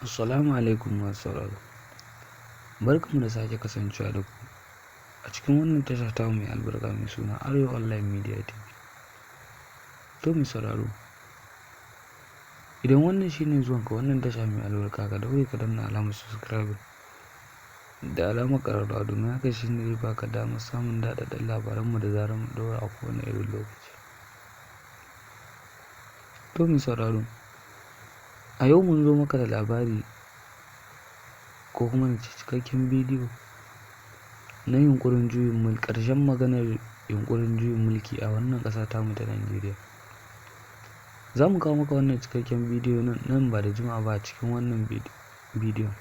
Assalamu alaikum masu sauraro. Barkanmu da sake kasancewa da ku a cikin wannan tasha ta mai albarka mai suna Arewa Online Media TV. To mai sauraro, idan wannan shine zuwanka wannan tasha mai albarka, ka daure ka danna alamar subscribe da alamar ƙararrawa domin haka shine zai baka damar samun daɗaɗɗen labaranmu da zarar mu ɗaura a kowane irin lokaci. To mai sauraro, a yau mun zo maka da labari ko kuma na cikakken bidiyo na yunƙurin juyin mulki, ƙarshen maganar yunƙurin juyin mulki a wannan ƙasa tamu ta Najeriya. Za mu kawo maka wannan cikakken bidiyo nan ba da jimawa ba a cikin wannan bidiyon.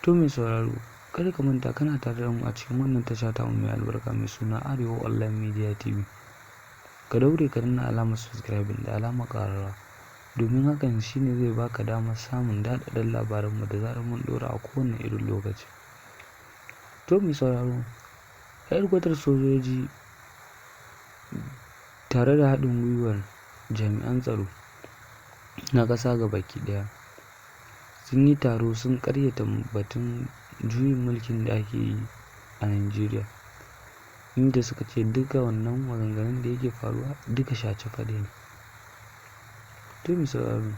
To mai sauraro, kada ka manta kana tare da mu a cikin wannan tasha tamu mai albarka mai suna Arewa Online Media TV. Ka daure ka danna alamar subscribe da alamar ƙararrawa domin hakan shine zai baka damar samun daɗaɗɗen labaranmu da zarar mun ɗora a kowane irin lokaci. To mai sauraro, hedkwatar sojoji tare da haɗin gwiwar jami'an tsaro na ƙasa gabaki ɗaya sun yi taro sun ƙaryata batun juyin mulkin da ake yi a Najeriya, inda suka ce duka wannan maganganun da yake faruwa duka shaci faɗi ne. To mai sauraro,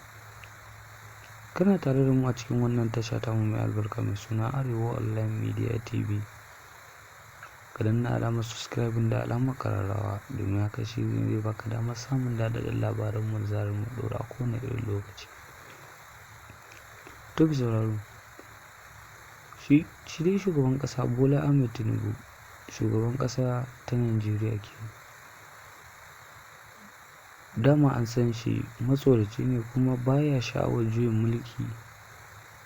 kana tare da mu a cikin wannan tasha tamu mai albarka mai suna Arewa Online Media TV. Ka danna alamar subscribe da alamar ƙararrawa domin haka shi zai baka damar samun daɗaɗɗen labaranmu da zarar mu ɗora a kowane irin lokaci. To mai sauraro, shi dai shugaban ƙasa Bola Ahmed Tinubu, shugaban ƙasa ta Najeriya kenan. Dama an san shi matsoraci ne kuma baya sha'awar juyin mulki,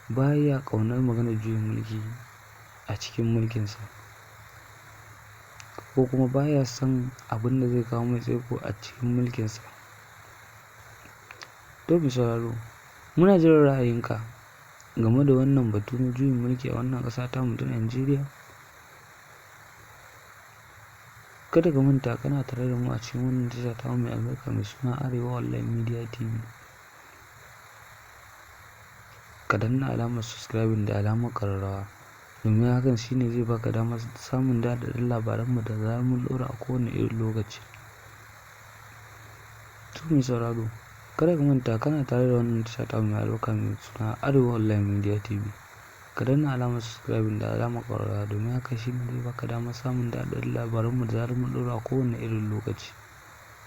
baya ƙaunar maganar juyin mulki a cikin mulkinsa, ko kuma baya son abin da zai kawo mai tsaiko a cikin mulkinsa. To mai sauraro, muna jiran ra'ayinka game da wannan batu na juyin mulki a wannan ƙasa tamu ta Najeriya. Kada ka manta kana tare da mu a cikin wannan tasha tamu mai albarka mai suna Arewa Online Media TV. Ka danna alamar subscribe da alamar ƙararrawa domin hakan shine zai baka damar samun daɗaɗɗen labaranmu da zarar mun ɗora a kowane irin lokaci. To mai sauraro, kada ka manta kana tare da wannan tasha tamu mai albarka mai suna Arewa Online Media TV. Ka danna alamar subscribe da alamar ƙararrawa domin haka shine zai baka damar samun daɗaɗɗen labaranmu da zarar mun ɗora a kowane irin lokaci.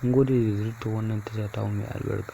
Mun gode da ziyartar wannan tasha tamu mai albarka.